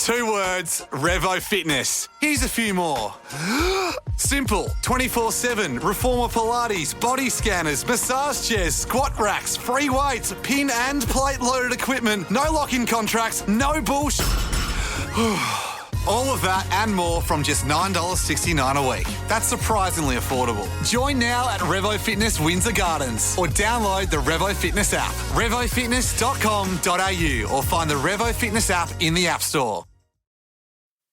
2 words, Revo Fitness. Here's a few more. Simple, 24/7, Reformer Pilates, body scanners, massage chairs, squat racks, free weights, pin and plate loaded equipment, no lock-in contracts, no bullshit. All of that and more from just $9.69 a week. That's surprisingly affordable. Join now at Revo Fitness Windsor Gardens or download the Revo Fitness app. RevoFitness.com.au or find the Revo Fitness app in the App Store.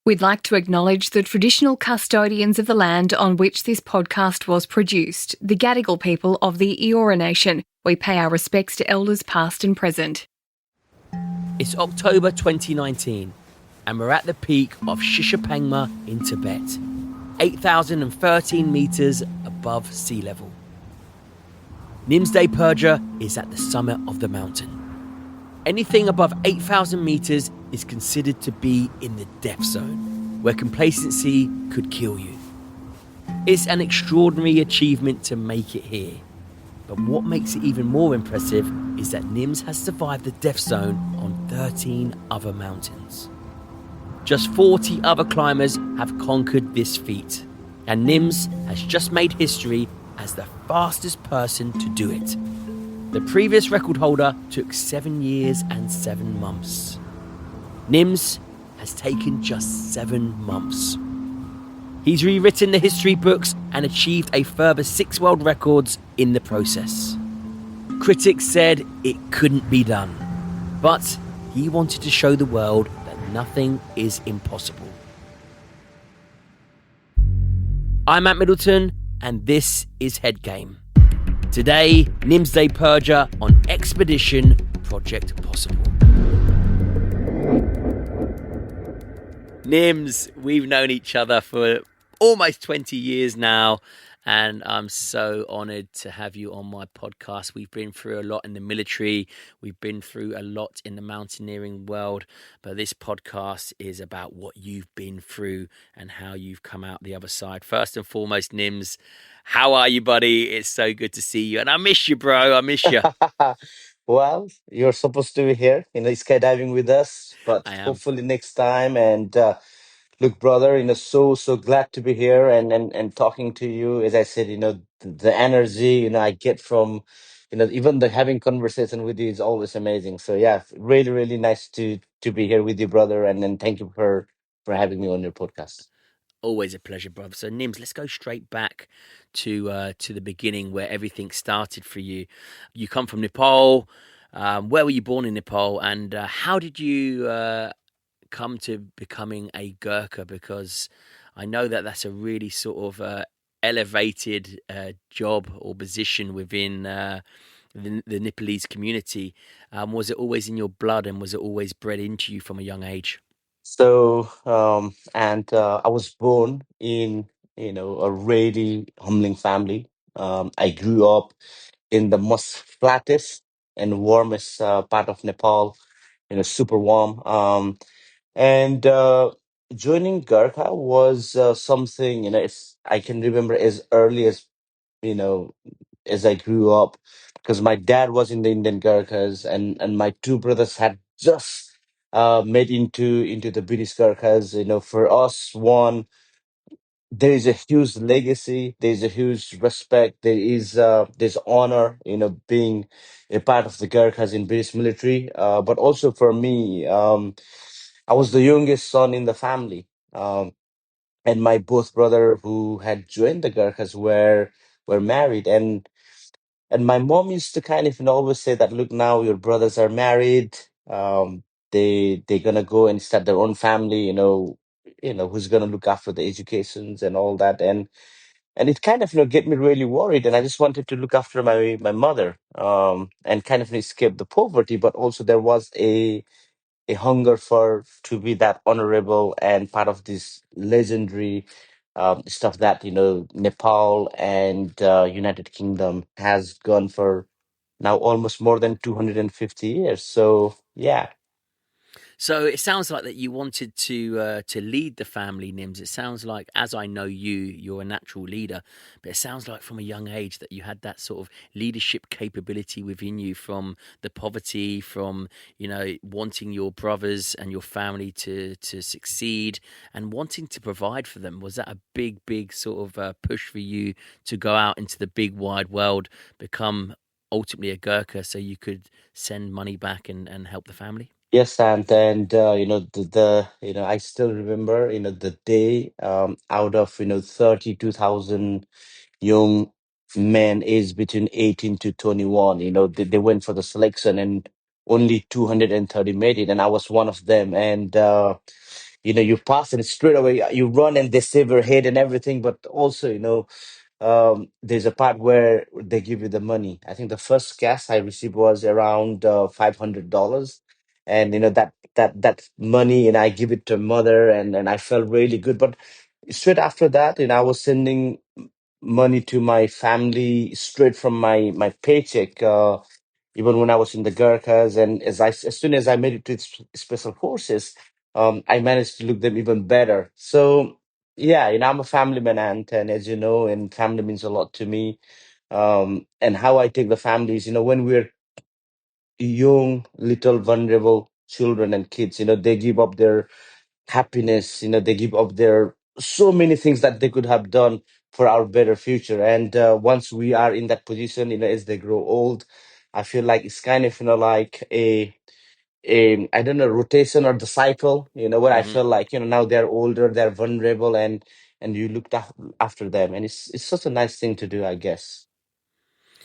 We'd like to acknowledge the traditional custodians of the land on which this podcast was produced, the Gadigal people of the Eora Nation. We pay our respects to elders past and present. It's October 2019. And we're at the peak of Shishapangma in Tibet, 8,013 metres above sea level. Nimsdai Purja is at the summit of the mountain. Anything above 8,000 metres is considered to be in the death zone, where complacency could kill you. It's an extraordinary achievement to make it here. But what makes it even more impressive is that Nims has survived the death zone on 13 other mountains. Just 40 other climbers have conquered this feat, and Nims has just made history as the fastest person to do it. The previous record holder took 7 years and 7 months. Nims has taken just 7 months. He's rewritten the history books and achieved a further 6 world records in the process. Critics said it couldn't be done, but he wanted to show the world nothing is impossible. I'm Matt Middleton, and this is Headgame. Today, Nimsdai Purja on Expedition Project Possible. Nims, we've known each other for almost 20 years now, and I'm so honoured to have you on my podcast. We've been through a lot in the military. We've been through a lot in the mountaineering world. But this podcast is about what you've been through and how you've come out the other side. First and foremost, Nims, how are you, buddy? It's so good to see you. And I miss you, bro. I miss you. Well, you're supposed to be here, skydiving with us, but I am. hopefully next time. And look, brother, so glad to be here and talking to you. As I said, the energy, I get from, even the having conversation with you is always amazing. So yeah, really, really nice to be here with you, brother. And then thank you for having me on your podcast. Always a pleasure, brother. So, Nims, let's go straight back to the beginning where everything started for you. You come from Nepal. Where were you born in Nepal? And how did you come to becoming a Gurkha? Because I know that that's a really sort of elevated job or position within the Nepalese community. Was it always in your blood, and was it always bred into you from a young age? So, I was born in, a really humbling family. I grew up in the most flattest and warmest part of Nepal, super warm. And Joining Gurkha was something, I can remember as early you know, as I grew up, because my dad was in the Indian Gurkhas, and my two brothers had just made into the British Gurkhas. For us, one, there is a huge legacy, there's a huge respect, there's honor, being a part of the Gurkhas in British military. But also for me, I was the youngest son in the family. And my both brother who had joined the Gurkhas were married, and my mom used to kind of always say that, look, now your brothers are married, they're gonna go and start their own family, who's gonna look after the educations and all that. And it kind of get me really worried, and I just wanted to look after my mother, and kind of escape the poverty. But also there was a hunger for to be that honorable and part of this legendary stuff that Nepal and United Kingdom has gone for now almost more than 250 years. So yeah. So it sounds like that you wanted to lead the family, Nims. It sounds like, as I know you, you're a natural leader, but it sounds like from a young age that you had that sort of leadership capability within you, from the poverty, from wanting your brothers and your family to succeed and wanting to provide for them. Was that a big sort of push for you to go out into the big wide world, become ultimately a Gurkha, so you could send money back and help the family? Yes, and I still remember the day, out of 32,000 young men aged between 18 to 21. They went for the selection, and only 230 made it, and I was one of them. And you pass, and straight away you run, and they save your head and everything. But also, there's a part where they give you the money. I think the first cash I received was around $500, and that money, and I give it to mother, and I felt really good. But straight after that, I was sending money to my family straight from my paycheck. Even when I was in the Gurkhas, and as soon as I made it to special forces, I managed to look them even better. So yeah, I'm a family man, and as you know, and family means a lot to me. And how I take the families, when we're young, little, vulnerable children and kids, they give up their happiness, they give up their so many things that they could have done for our better future. And once we are in that position, as they grow old, I feel like it's kind of, like a I don't know, rotation or the cycle, where I Hmm. feel like, now they're older, they're vulnerable, and you looked after them. And it's such a nice thing to do, I guess.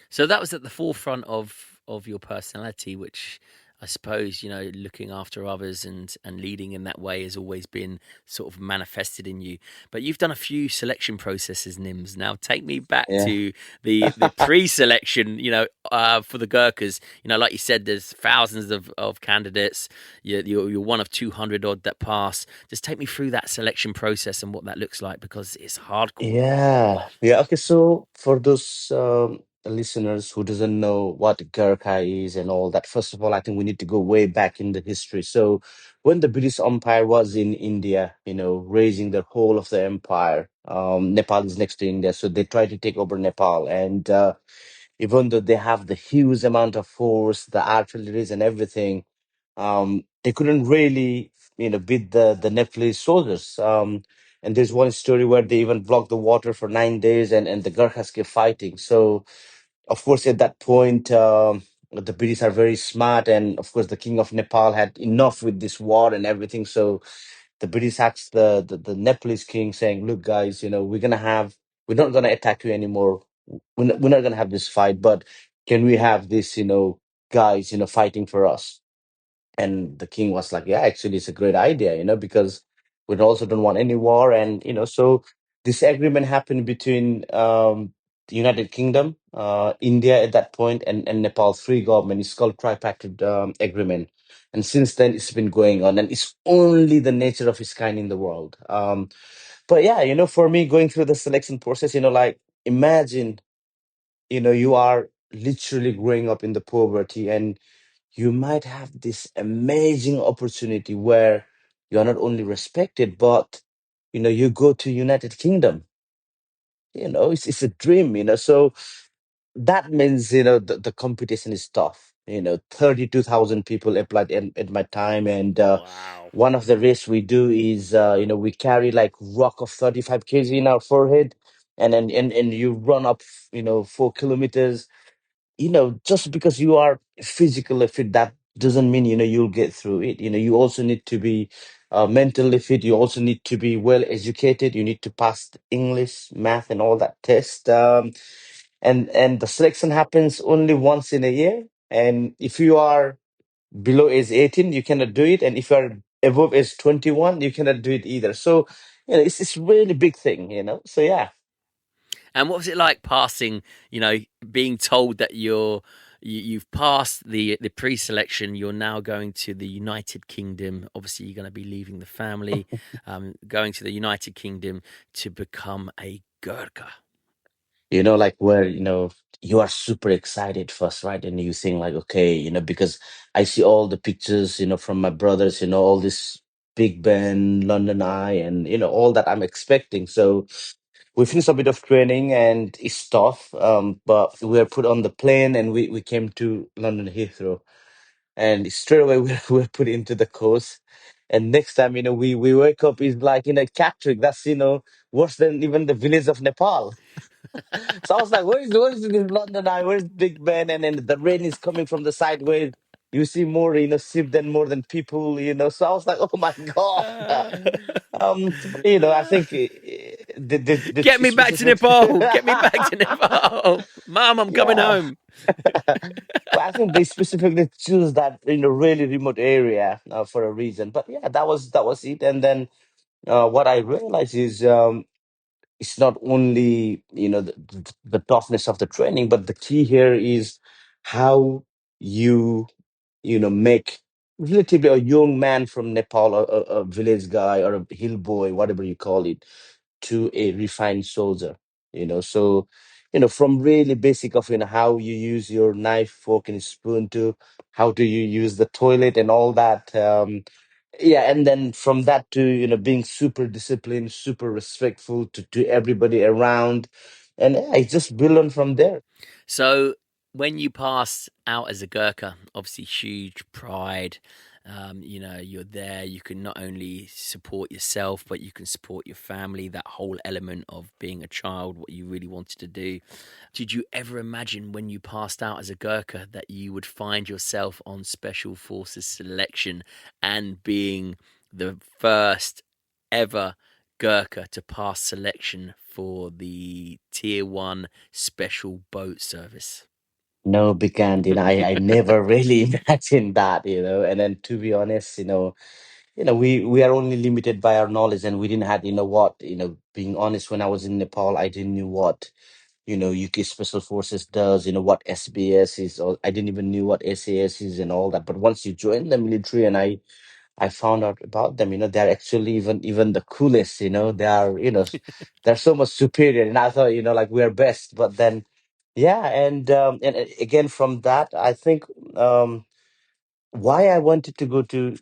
So that was at the forefront of your personality, which I suppose, looking after others and leading in that way has always been sort of manifested in you. But you've done a few selection processes, Nims. Now take me back Yeah. to the pre-selection, for the Gurkhas. Like you said, there's thousands of candidates. You're one of 200 odd that pass. Just take me through that selection process and what that looks like, because it's hardcore. Yeah, yeah. Okay, so for those listeners who doesn't know what Gurkha is and all that, first of all, I think we need to go way back in the history. So when the British Empire was in India, raising the whole of the empire, Nepal is next to India, so they tried to take over Nepal. And even though they have the huge amount of force, the artilleries and everything, they couldn't really, beat the Nepalese soldiers. And there's one story where they even blocked the water for 9 days, and the Gurkhas kept fighting. So, of course, at that point, the British are very smart, and of course, the king of Nepal had enough with this war and everything. So the British asked the Nepalese king, saying, "Look, guys, we're not gonna attack you anymore. We're not gonna have this fight, but can we have this, guys, fighting for us?" And the king was like, "Yeah, actually, it's a great idea, because we also don't want any war." And, so this agreement happened between the United Kingdom, India at that point, and Nepal, three government. It's called tripartite agreement. And since then, it's been going on, and it's only the nature of its kind in the world. But yeah, for me, going through the selection process, like, imagine, you are literally growing up in the poverty, and you might have this amazing opportunity where you're not only respected, but you go to United Kingdom. It's a dream. So that means the competition is tough. 32,000 people applied at my time. And Wow. one of the race we do is, we carry like rock of 35 kg in our forehead, and you run up 4 kilometers. Just because you are physically fit, that doesn't mean, you'll get through it. You also need to be mentally fit. You also need to be well educated. You need to pass the English, math, and all that test. And the selection happens only once in a year. And if you are below age 18, you cannot do it. And if you are above age 21, you cannot do it either. So, it's really big thing, So yeah. And what was it like passing? Being told that you've passed the pre-selection. You're now going to the United Kingdom. Obviously, you're going to be leaving the family, going to the United Kingdom to become a Gurkha. like where, you are super excited first, right? And you think like, okay, because I see all the pictures, from my brothers, all this Big Ben, London Eye, and, all that I'm expecting. So we finished a bit of training and it's tough. But we were put on the plane and we came to London Heathrow and straight away we were put into the course. And next time, we wake up is like in a Catterick. That's, worse than even the village of Nepal. So I was like, where is this London Eye? Where's Big Ben? And then the rain is coming from the side where you see more, ship than more than people. So I was like, oh my God. I think the Get two me back to specific. Nepal. Get me back to Nepal. Mom, I'm coming Yeah. home. Well, I think they specifically choose that in a really remote area for a reason. But yeah, that was it. And then what I realized is it's not only the toughness of the training, but the key here is how you make relatively a young man from Nepal, a village guy or a hill boy, whatever you call it, to a refined soldier. So from really basic of how you use your knife, fork, and spoon to how do you use the toilet and all that. Yeah, and then from that to being super disciplined, super respectful to everybody around, and yeah, I just build on from there. So, when you pass out as a Gurkha, obviously huge pride. You're there. You can not only support yourself, but you can support your family. That whole element of being a child, what you really wanted to do. Did you ever imagine when you passed out as a Gurkha that you would find yourself on Special Forces selection and being the first ever Gurkha to pass selection for the Tier 1 Special Boat Service? No, big and I never really imagined that, and then to be honest, we are only limited by our knowledge, and we didn't have, being honest, when I was in Nepal, I didn't know what UK Special Forces does, what SBS is, or I didn't even knew what SAS is and all that. But once you join the military, and I found out about them, they're actually even the coolest, they are, they're so much superior. And I thought, like we're best. But then yeah, and again from that, I think why I wanted to go to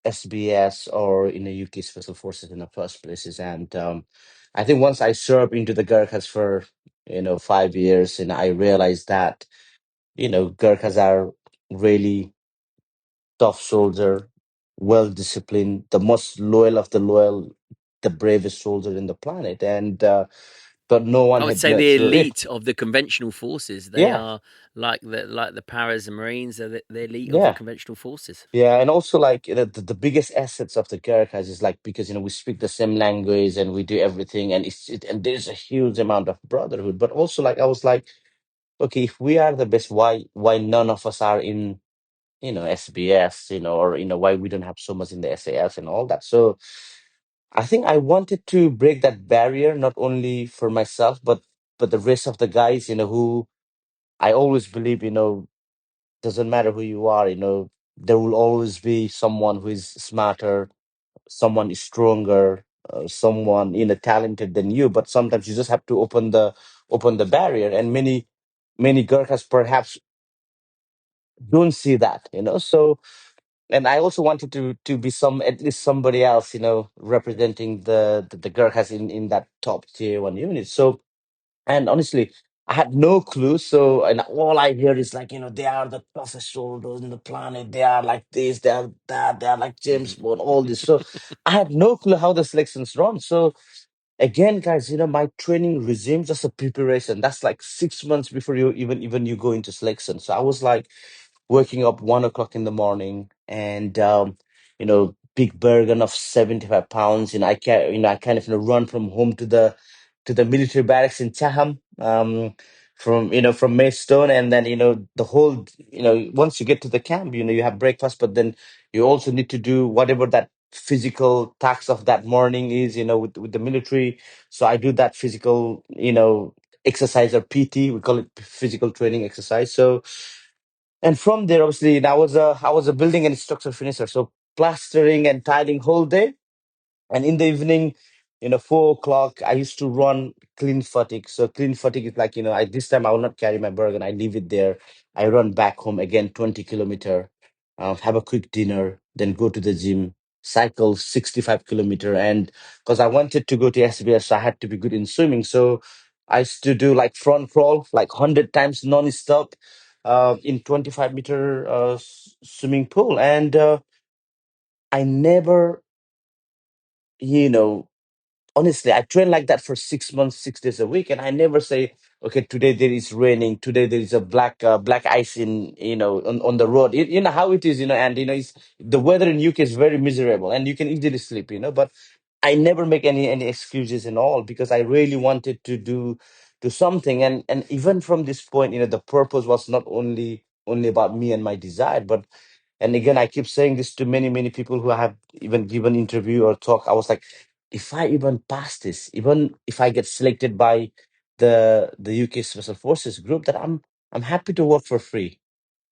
SBS or in the UK Special Forces in the first place is, and I think once I served into the Gurkhas for 5 years, and I realized that Gurkhas are really tough soldier, well disciplined, the most loyal of the loyal, the bravest soldier in the planet, and but no one I would had say met the through it. elite of the conventional forces. They Yeah, are like the paras and marines. They're the elite of the yeah. conventional forces. Yeah, and also like the biggest assets of the Gurkhas is like because we speak the same language and we do everything and and there's a huge amount of brotherhood. But also like I was like, okay, if we are the best, why none of us are in SBS, or why we don't have so much in the SAS and all that. So I think I wanted to break that barrier not only for myself but the rest of the guys, who I always believe, doesn't matter who you are, there will always be someone who is smarter, someone is stronger, someone talented than you. But sometimes you just have to open the barrier, and many Gurkhas perhaps don't see that, So, and I also wanted to be at least somebody else, representing the Gurkhas in that top tier one unit. So, and honestly, I had no clue. So, and all I hear is like, they are the toughest soldiers in the planet. They are like this, they are that, they are like James Bond, all this. So, I had no clue how the selections run. So, again, guys, my training resumes as a preparation. That's like 6 months before you even you go into selection. So, I was like waking up 1 o'clock in the morning and big burden of 75 pounds. I kind of run from home to the military barracks in Chaham, from Maidstone, and then the whole once you get to the camp, you have breakfast, but then you also need to do whatever that physical task of that morning is, with the military. So I do that physical exercise, or PT, we call it physical training exercise. So, and from there, obviously, and I was a building and structure finisher, so plastering and tiling whole day. And in the evening, 4 o'clock, I used to run clean fatigue. So clean fatigue is like, this time I will not carry my burden. I leave it there. I run back home again, 20 kilometer, have a quick dinner, then go to the gym, cycle 65 kilometer. And because I wanted to go to SBS, so I had to be good in swimming. So I used to do like front crawl, like 100 times non-stop, in 25-meter swimming pool. And I never, you know, honestly, I train like that for 6 months, 6 days a week, and I never say, okay, today there is raining, today there is a black ice in, on the road. You know how it is, and it's, the weather in UK is very miserable, and you can easily sleep, but I never make any excuses and all, because I really wanted to do something. And even from this point, the purpose was not only about me and my desire, but, and again, I keep saying this to many, many people who have even given interview or talk. I was like, if I even pass this, even if I get selected by the UK Special Forces group, that I'm happy to work for free,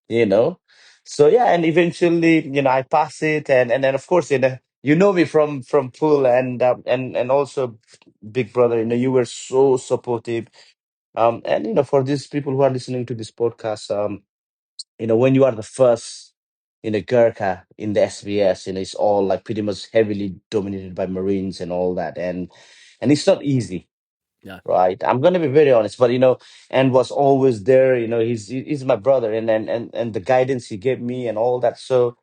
you know. So yeah, and eventually, I pass it, and then of course, me from pool, and also Big Brother. You were so supportive. And for these people who are listening to this podcast, when you are the first Gurkha in the SBS, it's all like pretty much heavily dominated by Marines and all that, and it's not easy, No. right? I'm gonna be very honest, but and was always there. He's my brother, and the guidance he gave me and all that. So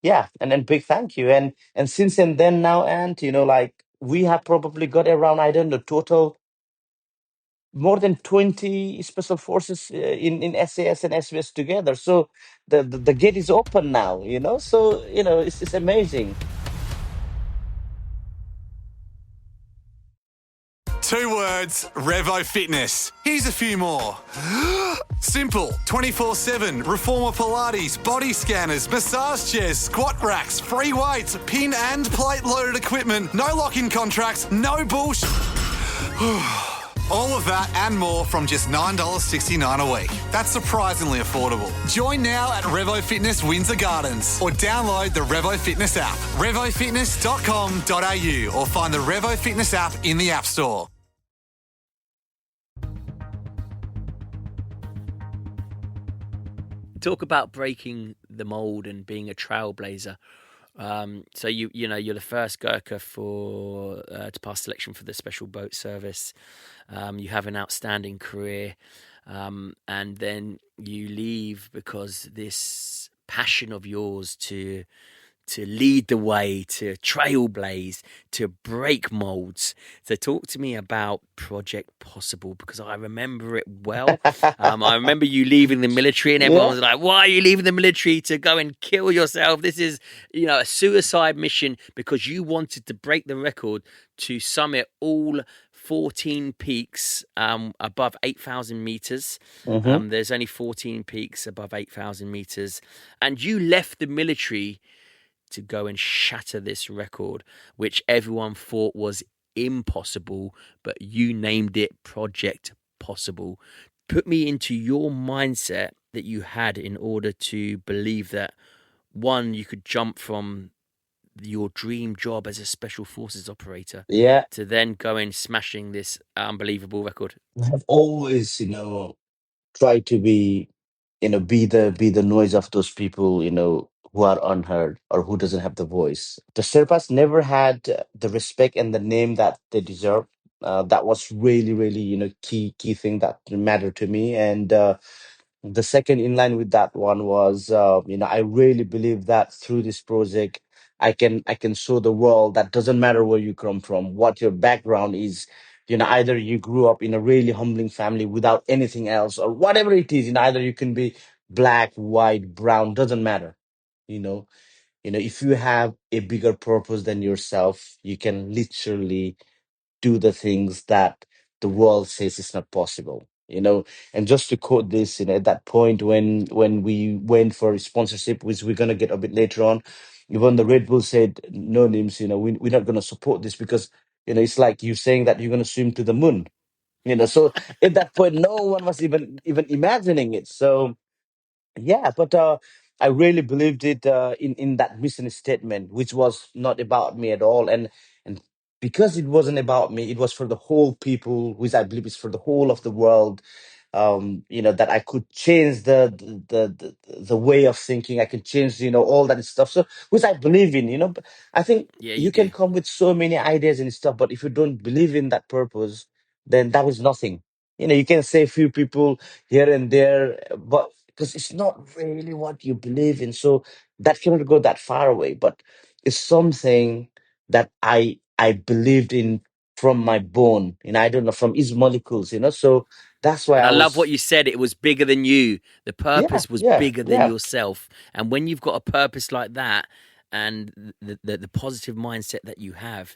yeah, and then big thank you, and since and then now, and like we have probably got around, I don't know, total more than 20 special forces in SAS and SBS together. So the gate is open now, so it's amazing. 2 words, Revo Fitness. Here's a few more. Simple, 24/7, Reformer Pilates, body scanners, massage chairs, squat racks, free weights, pin and plate loaded equipment, no lock-in contracts, no bullshit. All of that and more from just $9.69 a week. That's surprisingly affordable. Join now at Revo Fitness Windsor Gardens or download the Revo Fitness app, revofitness.com.au, or find the Revo Fitness app in the App Store. Talk about breaking the mold and being a trailblazer. So you're the first Gurkha to pass selection for the Special Boat Service. You have an outstanding career, and then you leave because this passion of yours to lead the way, to trailblaze, to break molds. So talk to me about Project Possible, because I remember it well. I remember you leaving the military, and everyone Yeah. was like, why are you leaving the military to go and kill yourself? This is, a suicide mission, because you wanted to break the record to summit all 14 peaks above 8,000 meters. Hmm. There's only 14 peaks above 8,000 meters. And you left the military to go and shatter this record, which everyone thought was impossible, but you named it Project Possible. Put me into your mindset that you had in order to believe that, one, you could jump from your dream job as a special forces operator Yeah. to then go and smashing this unbelievable record. I've always, tried to be the noise of those people, who are unheard or who doesn't have the voice. The Sherpas never had the respect and the name that they deserve. That was really, really, key thing that mattered to me. And the second in line with that one was, I really believe that through this project, I can show the world that doesn't matter where you come from, what your background is. Either you grew up in a really humbling family without anything else, or whatever it is. Either you can be black, white, brown, doesn't matter. You know, if you have a bigger purpose than yourself, you can literally do the things that the world says is not possible. And just to quote this, at that point when we went for sponsorship, which we're gonna get a bit later on, even the Red Bull said, "No, Nims, we're not gonna support this, because it's like you saying that you're gonna swim to the moon." So at that point, no one was even imagining it. So yeah, but I really believed it in that mission statement, which was not about me at all. And because it wasn't about me, it was for the whole people, which I believe is for the whole of the world. That I could change the way of thinking. I could change, all that stuff. So, which I believe in, But I think Yeah, you you can do. come with so many ideas and stuff, but if you don't believe in that purpose, then that is nothing. You can say a few people here and there, but because it's not really what you believe in, so that cannot go that far away. But it's something that I believed in from my bone, I don't know, from his molecules, So that's why And I I love what was, you said. It was bigger than you. The yeah, purpose was yeah, bigger than yeah, yourself. And when you've got a purpose like that, and the positive mindset that you have,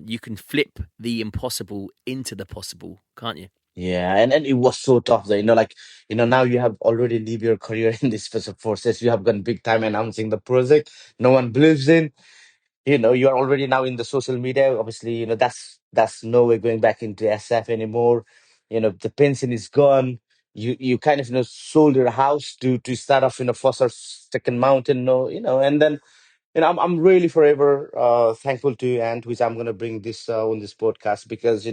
you can flip the impossible into the possible, can't you? yeah. And it was so tough though, like, now you have already leave your career in this special forces. You have gone big time announcing the project. No one believes in. You are already now in the social media. Obviously, that's no way going back into SF anymore. The pension is gone. You kind of sold your house to start off in a first or second mountain. No, and then I'm really forever thankful to you, and which I'm gonna bring this on this podcast, because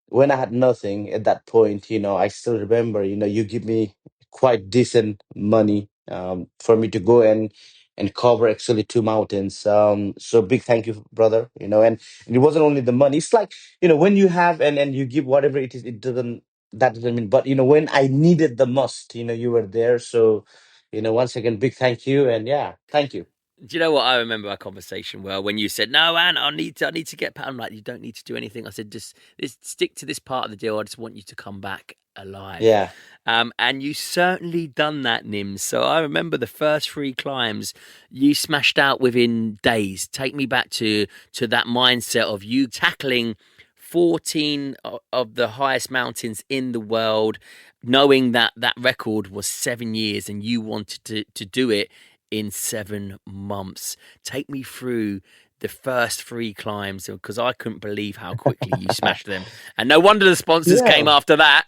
when I had nothing at that point, I still remember, you give me quite decent money for me to go and cover actually two mountains. So big thank you, brother. And it wasn't only the money. It's like, when you have and you give whatever it is, that doesn't mean. But when I needed the most, you were there. So, once again, big thank you, and yeah, thank you. Do you know what I remember our conversation well when you said, "No, Anne, I need to get paid." I'm like, "You don't need to do anything." I said, "Just stick to this part of the deal. I just want you to come back alive." Yeah. And you certainly done that, Nims. So I remember the first three climbs you smashed out within days. Take me back to that mindset of you tackling 14 of the highest mountains in the world, knowing that that record was 7 years and you wanted to do it in 7 months. Take me through the first three climbs, because I couldn't believe how quickly you smashed them. And no wonder the sponsors came Yeah. after that.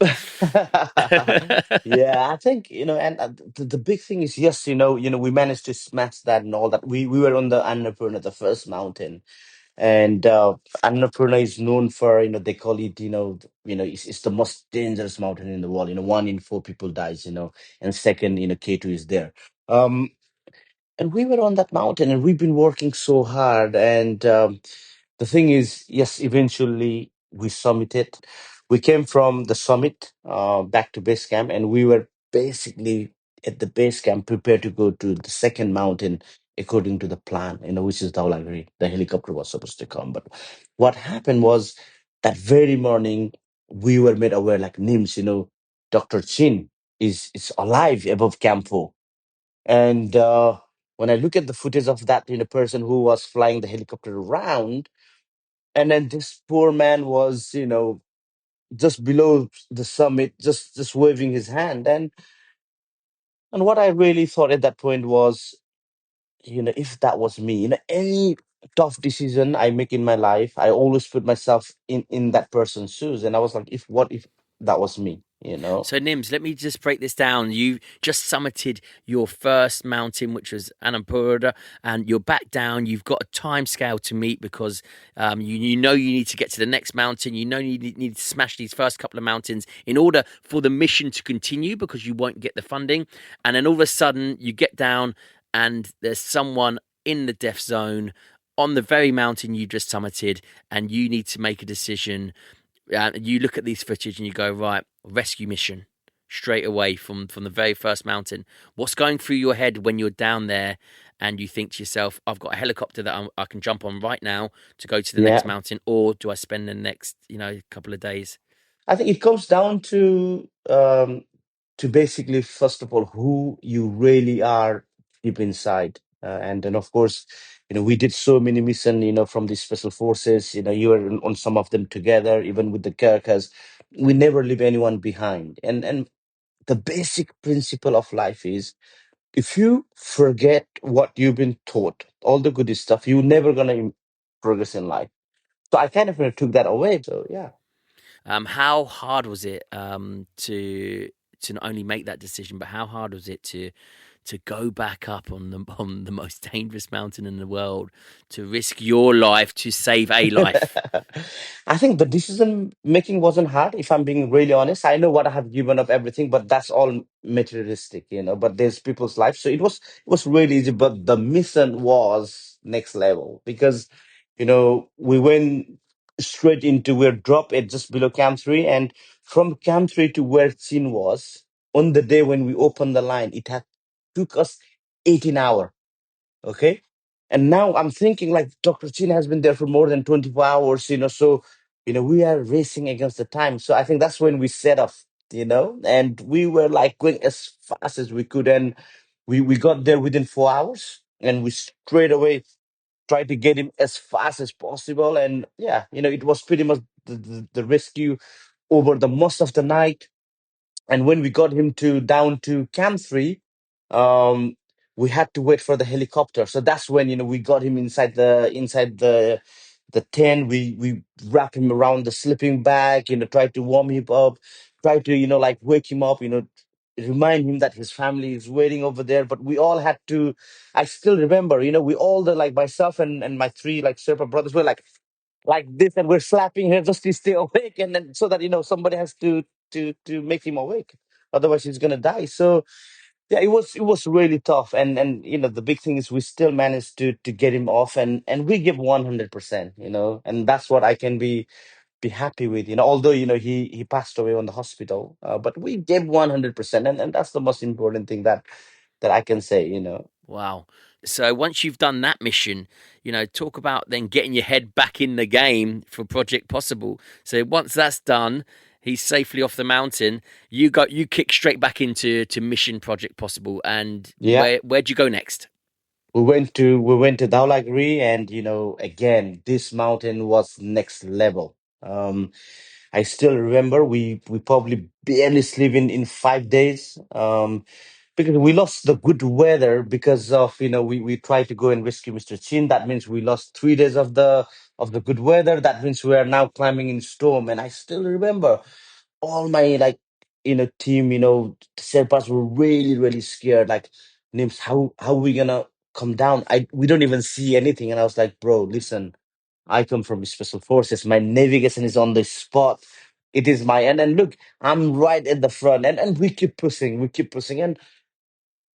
Yeah, I think, and the big thing is, yes, we managed to smash that and all that. We were on the Annapurna, the first mountain, and Annapurna is known for, they call it, it's the most dangerous mountain in the world. One in four people dies, and second, K2 is there. Um, and we were on that mountain, and we've been working so hard, and the thing is, yes, eventually we summited. We came from the summit back to base camp, and we were basically at the base camp prepared to go to the second mountain according to the plan, which is Dhaulagiri. The helicopter was supposed to come. But what happened was that very morning, we were made aware, like NIMS, Dr. Chin is alive above Camp 4. And when I look at the footage of that, person who was flying the helicopter around, and then this poor man was, just below the summit, just waving his hand. And what I really thought at that point was, if that was me, any tough decision I make in my life, I always put myself in that person's shoes. And I was like, if that was me. So, Nims, let me just break this down. You just summited your first mountain, which was Annapurna, and you're back down. You've got a time scale to meet because you know you need to get to the next mountain. You know you need to smash these first couple of mountains in order for the mission to continue, because you won't get the funding. And then all of a sudden, you get down and there's someone in the death zone on the very mountain you just summited, and you need to make a decision. You look at these footage and you go, right, rescue mission straight away from the very first mountain. What's going through your head when you're down there and you think to yourself, I've got a helicopter that I can jump on right now to go to the next Yeah. mountain, or do I spend the next couple of days? I think it comes down to basically, first of all, who you really are deep inside. And then, of course, we did so many missions, from the special forces. You were on some of them together, even with the Gurkhas. We never leave anyone behind. And the basic principle of life is, if you forget what you've been taught, all the good stuff, you're never gonna progress in life. So I kind of took that away. So yeah. How hard was it to not only make that decision, but how hard was it to go back up on the most dangerous mountain in the world to risk your life to save a life? I think the decision making wasn't hard, if I'm being really honest. I know what I have given up everything, but that's all materialistic, but there's people's life. So it was really easy, but the mission was next level because, we went straight into we're dropped at just below Camp 3, and from Camp 3 to where Chin was on the day when we opened the line, it had took us 18 hours. Okay. And now I'm thinking like Dr. Chin has been there for more than 24 hours, so, we are racing against the time. So I think that's when we set off, and we were like going as fast as we could. And we got there within 4 hours and we straight away tried to get him as fast as possible. And yeah, it was pretty much the rescue over the most of the night. And when we got him to down to Camp 3, um, we had to wait for the helicopter. So that's when we got him inside the tent. We wrap him around the sleeping bag. Try to warm him up, try to like wake him up. Remind him that his family is waiting over there. But we all had to. I still remember. We all the like myself and my three like Sherpa brothers were like this, and we're slapping her just to stay awake, and then so that somebody has to make him awake, otherwise he's gonna die. So yeah, it was really tough. And the big thing is we still managed to get him off, and we give 100%, and that's what I can be happy with, although he passed away on the hospital, but we gave 100%, and that's the most important thing that I can say. Wow. So once you've done that mission, talk about then getting your head back in the game for Project Possible. So once that's done, he's safely off the mountain. You kick straight back into Mission Project Possible. And Yeah, where'd you go next? we went to Dhaulagiri, and again, this mountain was next level. I still remember we probably barely sleep in 5 days, because we lost the good weather because of we tried to go and rescue Mr. Chin. That means we lost 3 days of the good weather. That means we are now climbing in storm. And I still remember all my like team, Sherpas were really really scared. Like, Nims, how we gonna come down? We don't even see anything. And I was like, bro, listen, I come from special forces. My navigation is on the spot. It is my end. And look, I'm right at the front. And we keep pushing. We keep pushing. And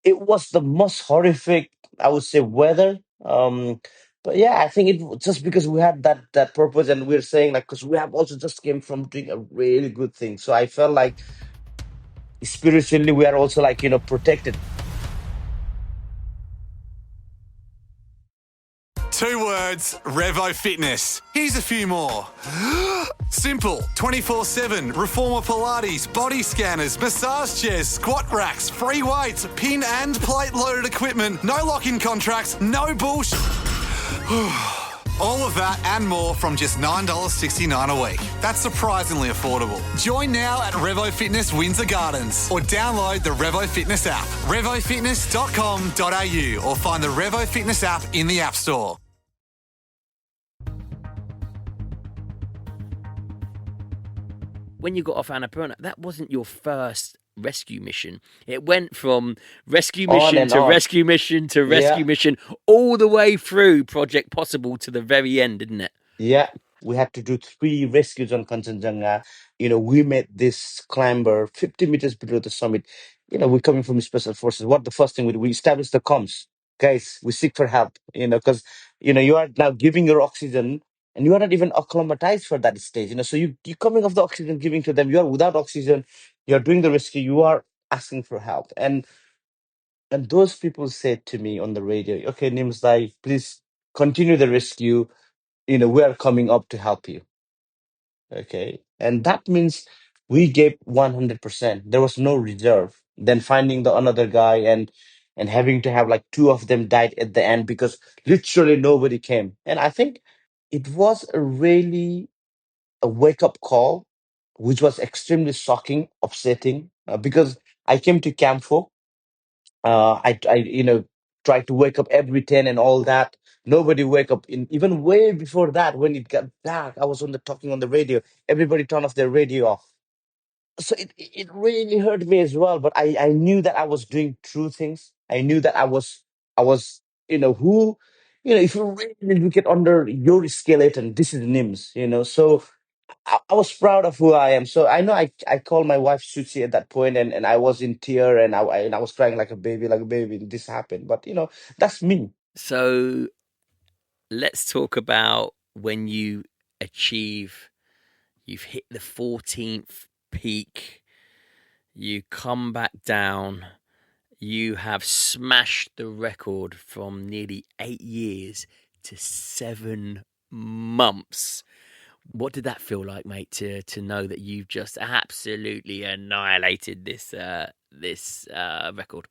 it was the most horrific, I would say, weather. But yeah, I think just because we had that purpose, and we're saying like, because we have also just came from doing a really good thing. So I felt like spiritually we are also like, protected. 2 words, Revo Fitness. Here's a few more. Simple, 24/7, Reformer Pilates, body scanners, massage chairs, squat racks, free weights, pin and plate loaded equipment, no lock-in contracts, no bullshit. All of that and more from just $9.69 a week. That's surprisingly affordable. Join now at Revo Fitness Windsor Gardens or download the Revo Fitness app, revofitness.com.au, or find the Revo Fitness app in the App Store. When you got off Annapurna, that wasn't your first rescue mission. It went from rescue On mission and to on. rescue mission to rescue Yeah. mission, all the way through Project Possible to the very end, didn't it? Yeah, we had to do 3 rescues on Kanchenjunga. We met this climber 50 meters below the summit. We're coming from special forces. What the first thing we established the comms. Guys, we seek for help, because, you are now giving your oxygen and you are not even acclimatized for that stage, so you're coming off the oxygen, giving to them. You are without oxygen, you're doing the rescue, you are asking for help. And those people said to me on the radio, okay, Nimsdai, please continue the rescue. We are coming up to help you. Okay. And that means we gave 100%. There was no reserve. Then finding the another guy, and having to have like two of them died at the end because literally nobody came. And I think it was a really a wake up call, which was extremely shocking, upsetting, because I came to Camp 4. I tried to wake up every 10 and all that. Nobody wake up. In even way before that, when it got dark, I was on the talking on the radio. Everybody turned off their radio off. so it really hurt me as well. But I knew that I was doing true things. I knew that I was who if you really look at under your skeleton, this is Nims. So I was proud of who I am. So I know I called my wife Suchi at that point, and I was in tear, and I was crying like a baby, and this happened. But that's me. So let's talk about when you've hit the 14th peak, you come back down, you have smashed the record from nearly 8 years to 7 months. What did that feel like, mate? To know that you've just absolutely annihilated this record.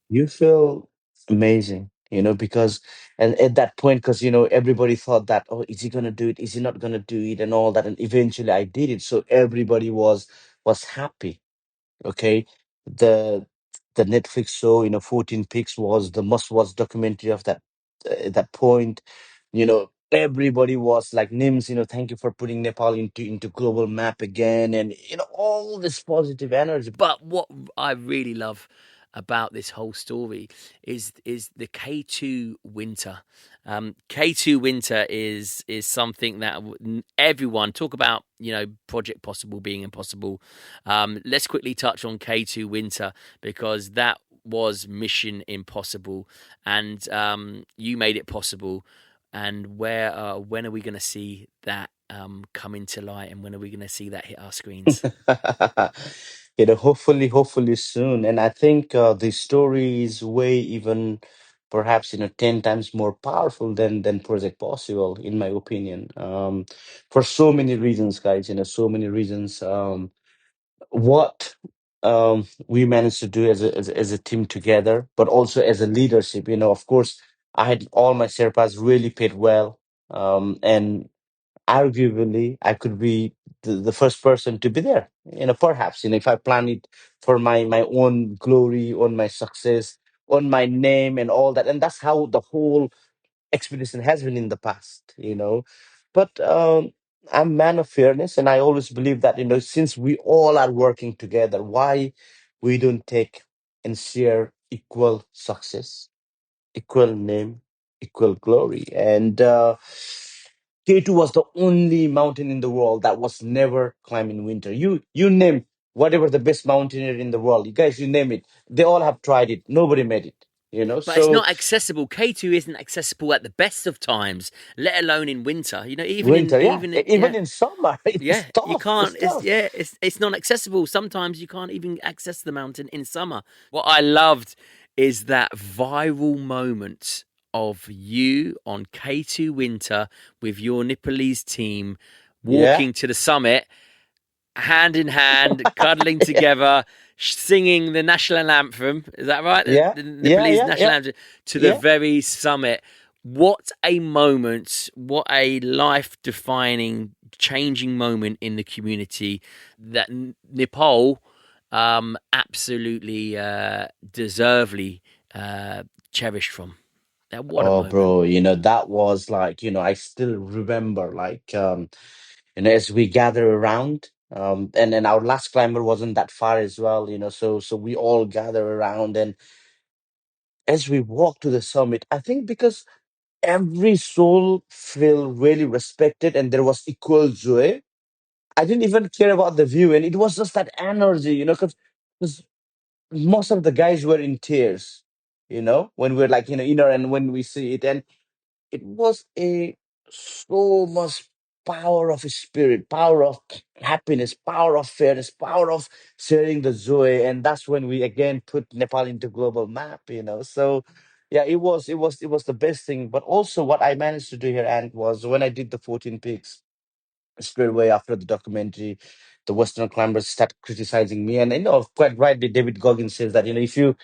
You feel amazing, because and at that point, because everybody thought that, oh, is he gonna do it? Is he not gonna do it? And all that, and eventually I did it. So everybody was happy. Okay, the the Netflix show, 14 Pics was the must-watch documentary of that point. Everybody was like, Nims, thank you for putting Nepal into global map again, and all this positive energy. But what I really love about this whole story is the K2 Winter. K2 Winter is something that everyone talk about. Project Possible being impossible. Let's quickly touch on K2 Winter, because that was Mission Impossible, and you made it possible. And when are we going to see that come into light, and when are we going to see that hit our screens? Hopefully soon. And I think the story is way even perhaps 10 times more powerful than Project Possible, in my opinion. For so many reasons, guys. So many reasons. What we managed to do as a team together, but also as a leadership. Of course, I had all my Sherpas really paid well. And arguably I could be the first person to be there. Perhaps, if I plan it for my own glory, on my success, on my name and all that. And that's how the whole expedition has been in the past. But I'm man of fairness, and I always believe that, since we all are working together, why we don't take and share equal success, equal name, equal glory. And K2 was the only mountain in the world that was never climbed in winter. You name whatever the best mountaineer in the world, you guys, you name it. They all have tried it. Nobody made it. But it's So not accessible. K2 isn't accessible at the best of times, let alone in winter. Even winter, yeah, yeah, even in summer, it's yeah, you tough. can't. It's tough. It's not accessible. Sometimes you can't even access the mountain in summer. What I loved is that viral moment of you on K2 Winter with your Nepalese team Yeah, walking to the summit, hand in hand, cuddling together, singing the national anthem. Is that right? yeah, The yeah, Nepalese yeah, national yeah, anthem to the yeah. very summit. What a moment! What a life-defining, changing moment in the community that Nepal absolutely deservedly cherished from. What a Oh, moment! bro, that was like, I still remember, like, as we gather around, and our last climber wasn't that far as well, so we all gather around, and as we walk to the summit, I think because every soul felt really respected and there was equal joy. I didn't even care about the view, and it was just that energy, because most of the guys were in tears, when we're like, inner, and when we see it, and it was a so much power of spirit, power of happiness, power of fairness, power of sharing the joy, and that's when we again put Nepal into global map. So yeah, it was the best thing. But also, what I managed to do here, and was when I did the 14 peaks straight away after the documentary, the Western climbers start criticizing me, and quite rightly, David Goggins says that if you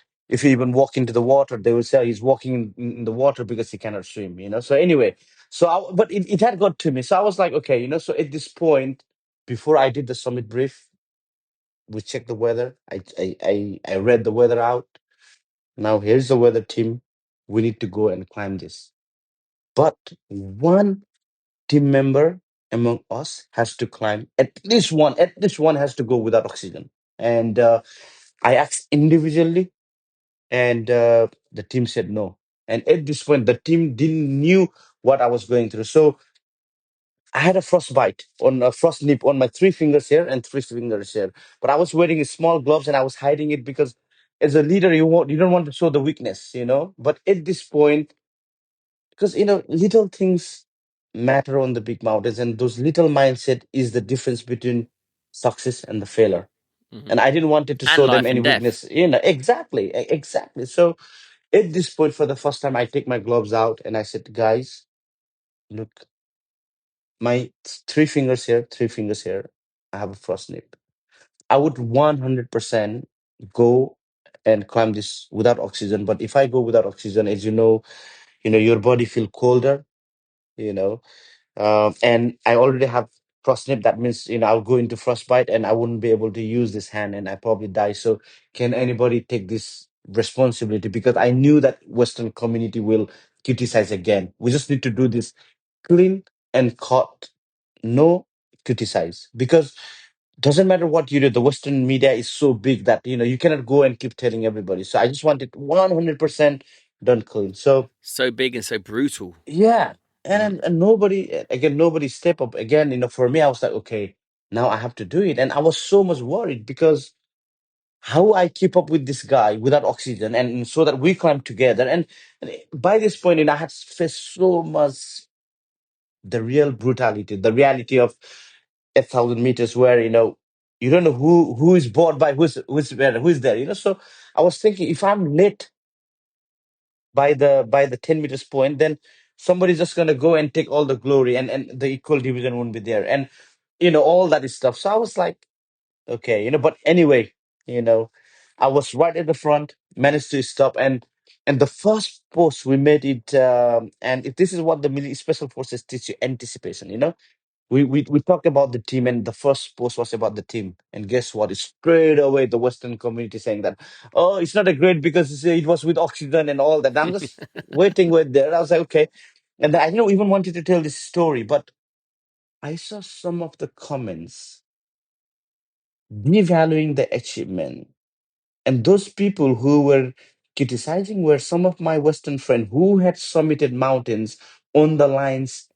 even walk into the water, they will say he's walking in the water because he cannot swim. So anyway, but it had got to me, so I was like, okay, so at this point, before I did the summit brief, we checked the weather. I read the weather out. Now here's the weather, team. We need to go and climb this. But one team member among us has to climb, at least one has to go without oxygen. And I asked individually, and the team said no. And at this point, the team didn't knew what I was going through. So I had a frostbite on a frost nip on my three fingers here and three fingers here. But I was wearing small gloves and I was hiding it because as a leader, you don't want to show the weakness, you know. But at this point, because little things matter on the big mountains, and those little mindset is the difference between success and the failure. Hmm. And I didn't want it to And show them life any and death. weakness, exactly, exactly. So at this point, for the first time, I take my gloves out and I said, guys, look, my three fingers here, I have a frost nip. I would 100% go and climb this without oxygen. But if I go without oxygen, as your body feel colder, you know, and I already have frostnip. That means I'll go into frostbite and I wouldn't be able to use this hand and I probably die. So can anybody take this responsibility? Because I knew that Western community will criticize again. We just need to do this clean and cut, no criticize. Because doesn't matter what you do, the Western media is so big that you cannot go and keep telling everybody. So I just want it 100% done clean. So So big and so brutal. yeah, Mm. and nobody again, nobody step up again. For me, I was like, okay, now I have to do it, and I was so much worried because how I keep up with this guy without oxygen, and so that we climb together. And by this point, I had faced so much the real brutality, the reality of 1,000 meters, where you don't know who is bored by who's where, who's there. So I was thinking, if I'm late by the 10 meters point, then somebody's just gonna go and take all the glory, and the equal division won't be there, and all that is stuff. So I was like, okay, but anyway, you know I was right at the front, managed to stop, and the first post we made it, and this is what the military special forces teach you: anticipation. We talked about the team, and the first post was about the team. And guess what? It's straight away the Western community saying that, oh, it's not a great because it was with oxygen and all that. And I'm just wait there. I was like, okay. And I even wanted to tell this story, but I saw some of the comments devaluing the achievement. And those people who were criticizing were some of my Western friends who had summited mountains on the lines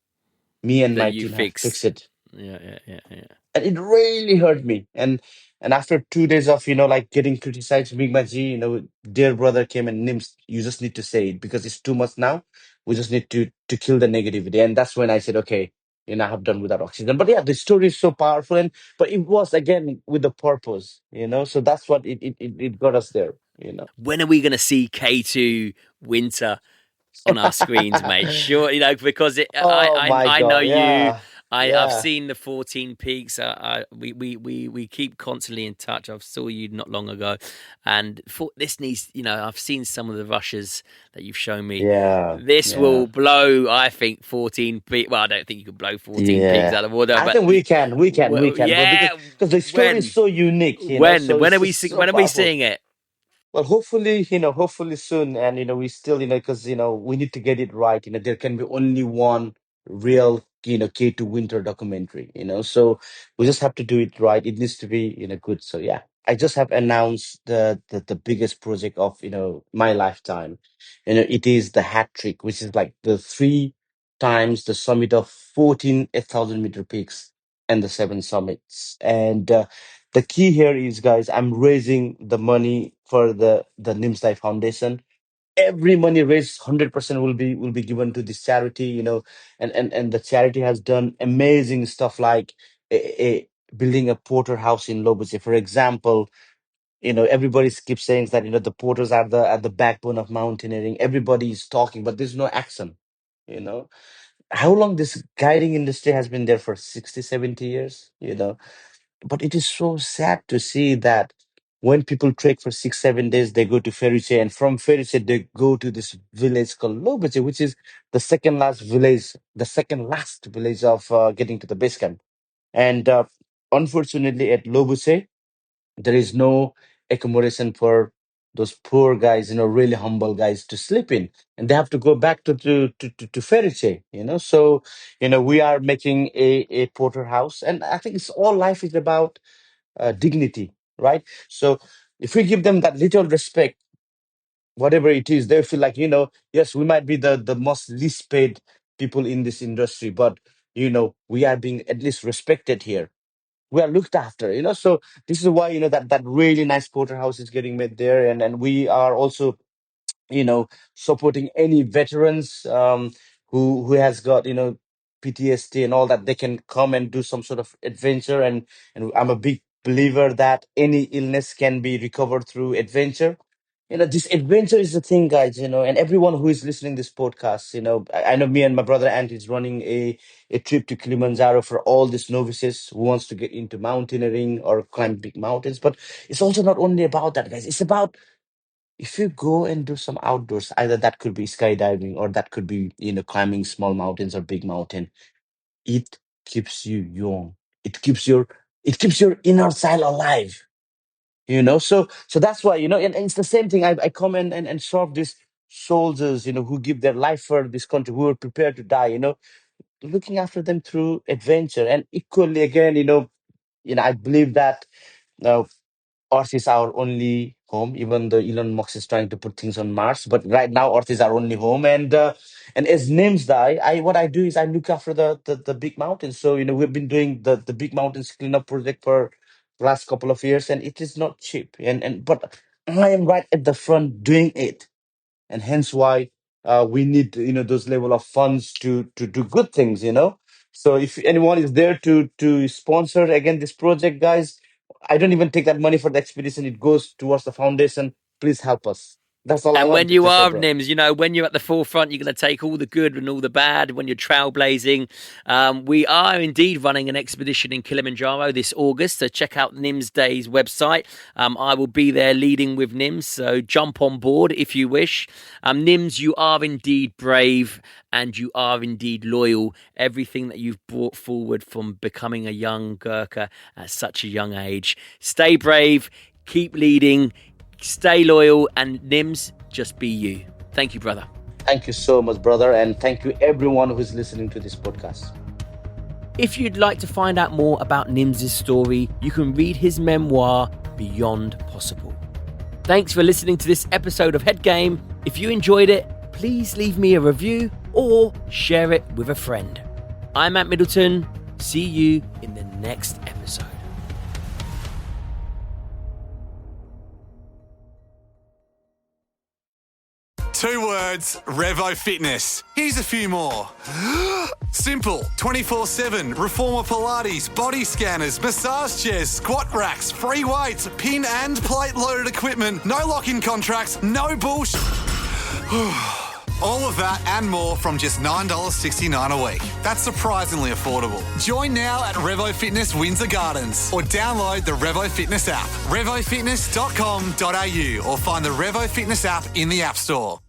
me and That my you team have fixed. fixed it. Yeah. And it really hurt me. And after 2 days of like getting criticized, Big Maji, dear brother came and Nims, you just need to say it because it's too much now. We just need to kill the negativity. And that's when I said, okay, I have done without oxygen. But yeah, the story is so powerful, and but it was again with the purpose. So that's what it got us there. When are we going to see K2 Winter on our screens, mate? Sure, because Oh my I know God, you. yeah, I've yeah, seen the 14 peaks. We keep constantly in touch. I saw you not long ago, and for this needs, I've seen some of the rushes that you've shown me. yeah, This yeah. will blow, I think, 14 peaks. Well, I don't think you could blow 14 peaks Yeah, out of the water, I but think we can, but because yeah. the story is When so unique. So when it's are we just so when are we powerful. seeing it? Well, hopefully soon, and we still, because we need to get it right. There can be only one real, K2 winter documentary. So we just have to do it right. It needs to be, good. So yeah, I just have announced the biggest project of my lifetime. It is the hat trick, which is like the three times the summit of 14 1,000-meter peaks and the seven summits. And the key here is, guys, I'm raising the money for the NIMSLIFE Foundation. Every money raised, 100% will be given to this charity. And the charity has done amazing stuff like building a porterhouse in Lobose. For example, everybody keeps saying that the porters are the backbone of mountaineering. Everybody is talking, but there's no action. You know, how long this guiding industry has been there for 60, 70 years? But it is so sad to see that when people trek for 6, 7 days, they go to Feriche, and from Feriche they go to this village called Lobache, which is the second last village of getting to the base camp. And unfortunately, at Lobuche, there is no accommodation for those poor guys, really humble guys to sleep in, and they have to go back to Feriche. So we are making a porter house, and I think it's all life is about dignity. right? So if we give them that little respect, whatever it is, they feel like, yes, we might be the most least paid people in this industry, but we are being at least respected here. We are looked after, so this is why, that really nice porterhouse is getting made there. And we are also, supporting any veterans, who has got, PTSD and all that. They can come and do some sort of adventure. And I'm a big believer that any illness can be recovered through adventure. This adventure is the thing, guys, and everyone who is listening this podcast, I know me and my brother Ant is running a trip to Kilimanjaro for all these novices who wants to get into mountaineering or climb big mountains. But it's also not only about that, guys. It's about, if you go and do some outdoors, either that could be skydiving or that could be, climbing small mountains or big mountain. It keeps you young. It keeps your inner child alive. So that's why, and it's the same thing. I come and serve these soldiers, who give their life for this country, who are prepared to die, looking after them through adventure. And equally again, I believe that uh, Earth is our only home, even though Elon Musk is trying to put things on Mars. But right now, Earth is our only home. And as names die, what I do is I look after the big mountains. So we've been doing the big mountains cleanup project for last couple of years, and it is not cheap. And but I am right at the front doing it, and hence why we need, those level of funds to do good things. So if anyone is there to sponsor again this project, guys, I don't even take that money for the expedition. It goes towards the foundation. Please help us. That's all I And when wanted you to say, are bro. Nims, when you're at the forefront, you're going to take all the good and all the bad. When you're trailblazing, we are indeed running an expedition in Kilimanjaro this August. So check out Nims Day's website. I will be there leading with Nims. So jump on board if you wish. Nims, you are indeed brave and you are indeed loyal. Everything that you've brought forward from becoming a young Gurkha at such a young age. Stay brave, keep leading. Stay loyal, and Nims, just be you. Thank you, brother. Thank you so much, brother. And thank you everyone who's listening to this podcast. If you'd like to find out more about Nims' story, you can read his memoir, Beyond Possible. Thanks for listening to this episode of Head Game. If you enjoyed it, please leave me a review or share it with a friend. I'm Ant Middleton. See you in the next episode. 2 words, Revo Fitness. Here's a few more. Simple, 24/7, Reformer Pilates, body scanners, massage chairs, squat racks, free weights, pin and plate loaded equipment, no lock-in contracts, no bullshit. All of that and more from just $9.69 a week. That's surprisingly affordable. Join now at Revo Fitness Windsor Gardens or download the Revo Fitness app, revofitness.com.au, or find the Revo Fitness app in the App Store.